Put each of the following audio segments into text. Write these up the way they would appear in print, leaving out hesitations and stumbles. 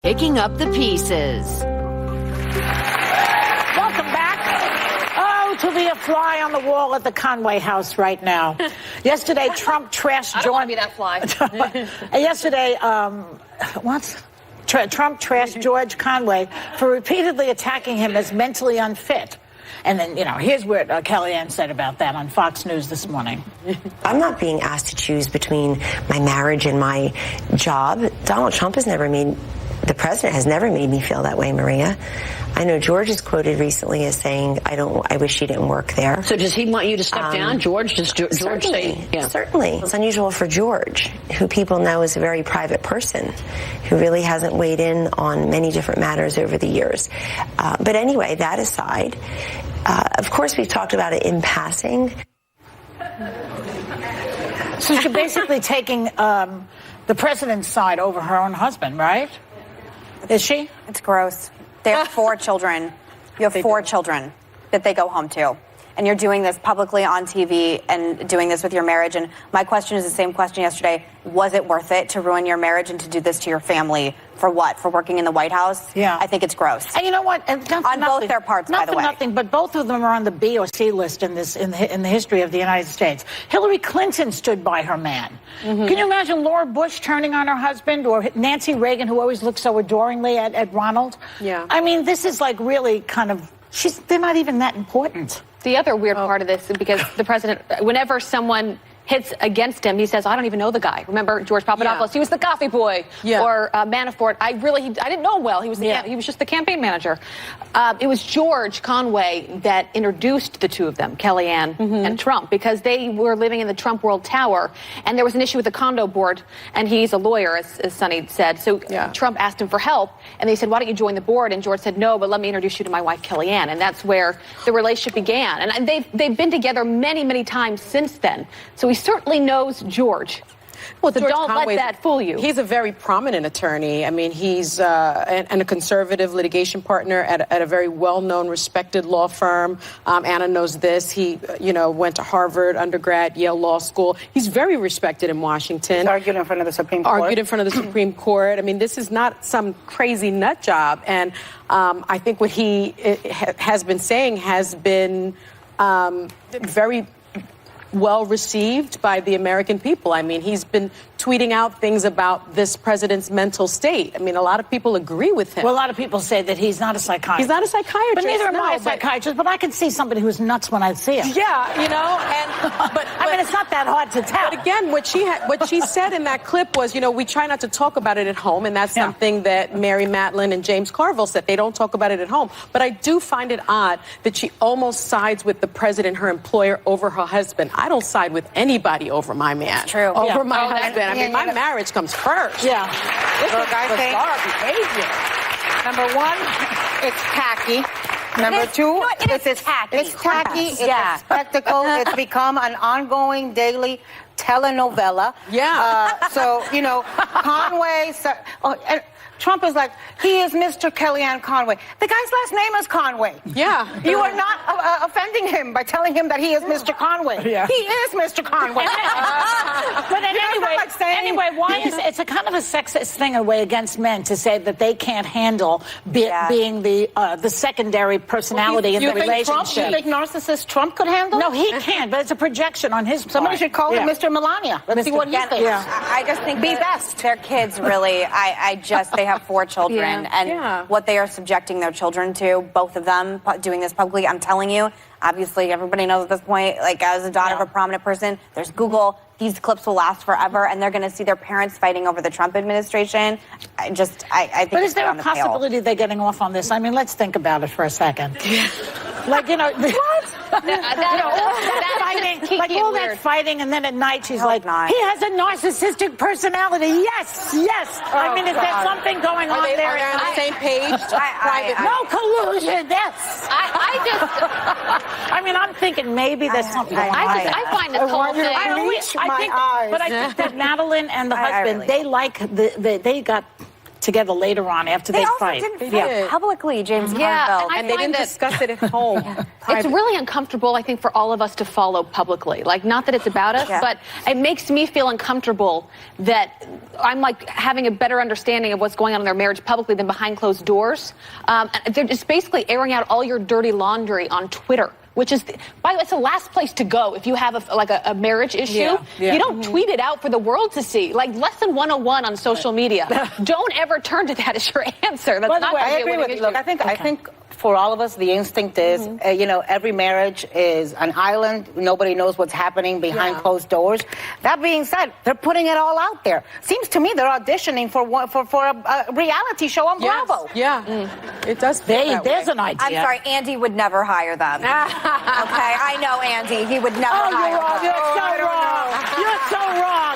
Picking up the pieces. Welcome back. Oh, to be a fly on the wall at the Conway house right now. Yesterday, Trump trashed I don't want to be that fly. Yesterday, Trump trashed George Conway for repeatedly attacking him as mentally unfit. And then, here's what Kellyanne said about that on Fox News this morning. I'm not being asked to choose between my marriage and my job. Donald Trump the president has never made me feel that way, Maria. I know George is quoted recently as saying, I wish he didn't work there. So does he want you to step down, George? Does George certainly, say? Yeah. Certainly. It's unusual for George, who people know is a very private person, who really hasn't weighed in on many different matters over the years. But anyway, that aside, of course we've talked about it in passing. So she's basically taking the president's side over her own husband, right? Is she? It's gross. They have 4 children. You have 4 children that they go home to. And you're doing this publicly on TV and doing this with your marriage. And my question is the same question yesterday. Was it worth it to ruin your marriage and to do this to your family? For what? For working in the White House? Yeah. I think it's gross. And you know what? And on both their parts, by the way. Nothing, but both of them are on the B or C list in the history of the United States. Hillary Clinton stood by her man. Mm-hmm. Can you imagine Laura Bush turning on her husband, or Nancy Reagan, who always looked so adoringly at Ronald? Yeah. I mean, this is like really kind of, they're not even that important. The other weird part of this is because the president, whenever someone hits against him, he says, I don't even know the guy. Remember George Papadopoulos? Yeah. He was the coffee boy. Yeah. Or Manafort. I didn't know him well. He was just the campaign manager. It was George Conway that introduced the two of them, Kellyanne and Trump, because they were living in the Trump World Tower, and there was an issue with the condo board, and he's a lawyer, as Sonny said. So Trump asked him for help, and they said, why don't you join the board? And George said, no, but let me introduce you to my wife, Kellyanne. And that's where the relationship began. And they've been together many, many times since then. So he certainly knows George. Well, so don't let that fool you. He's a very prominent attorney. I mean, he's and a conservative litigation partner at a very well-known, respected law firm. Anna knows this. He, went to Harvard undergrad, Yale Law School. He's very respected in Washington. He's argued in front of the Supreme Court. Argued in front of the Supreme Court. I mean, this is not some crazy nut job. And I think what he has been saying has been very well received by the American people. I mean, he's been tweeting out things about this president's mental state. I mean, a lot of people agree with him. Well, a lot of people say that he's not a psychiatrist. He's not a psychiatrist. But neither am I a psychiatrist, but I can see somebody who's nuts when I see him. Yeah, but I mean, it's not that hard to tell. But again, what she said in that clip was, we try not to talk about it at home, and that's something that Mary Matlin and James Carville said. They don't talk about it at home. But I do find it odd that she almost sides with the president, her employer, over her husband. I don't side with anybody over my man. It's true. Over my husband. I mean, my marriage comes first. Yeah. Look, I think behavior. Number 1, it's tacky. Number 2, it's tacky. It's tacky. It's a spectacle. It's become an ongoing daily telenovela. Yeah. So, Conway. Trump is like, he is Mr. Kellyanne Conway. The guy's last name is Conway. Yeah. You are not offending him by telling him that he is Mr. Conway. Yeah. He is Mr. Conway. But anyway, why is it's a kind of a sexist thing a way against men to say that they can't handle being the secondary personality in the relationship? You think narcissist Trump could handle? No, he can't. But it's a projection on his part. Somebody should call him Mr. Melania. Let's see what he thinks. I just think their kids really. They have 4 children, and what they are subjecting their children to, both of them doing this publicly. I'm telling you, obviously everybody knows at this point, like as a daughter of a prominent person, there's Google. These clips will last forever, and they're going to see their parents fighting over the Trump administration. I think. But is there a possibility they're getting off on this? I mean, let's think about it for a second. Like, what? All that fighting, and then at night she's like, he has a narcissistic personality. Yes. I mean, is there something going on there? Are they on the same page? No collusion. Yes. I mean, I'm thinking maybe there's something going on. I find this whole thing. I think that Madeline and the husband, they like they got together later on after they also fight. didn't fight publicly, James Carville. and And they didn't discuss it at home. It's really uncomfortable, I think, for all of us to follow publicly. Like, not that it's about us, but it makes me feel uncomfortable that I'm like having a better understanding of what's going on in their marriage publicly than behind closed doors. They're just basically airing out all your dirty laundry on Twitter, which is, by the way, it's the last place to go if you have a marriage issue. You don't tweet it out for the world to see. Like, lesson 101 on social media. Don't ever turn to that as your answer. That's not I agree with you. Look, I think for all of us, the instinct is, every marriage is an island. Nobody knows what's happening behind closed doors. That being said, they're putting it all out there. Seems to me they're auditioning for a reality show on Bravo. It does. There's an idea. I'm sorry, Andy would never hire them. Okay, I know Andy. He would never hire them. You're so wrong.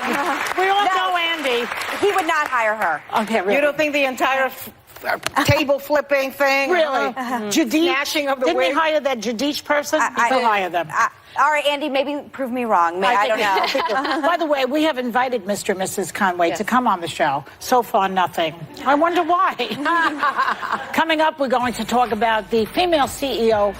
We all know Andy. He would not hire her. Okay, really? You don't think the entire table flipping thing? Really? Jadish? Snatching of the Didn't wig? he hire that Jadish person? He'll hire them. All right, Andy, maybe prove me wrong. I don't know. By the way, we have invited Mr. and Mrs. Conway to come on the show. So far, nothing. I wonder why. Coming up, we're going to talk about the female CEO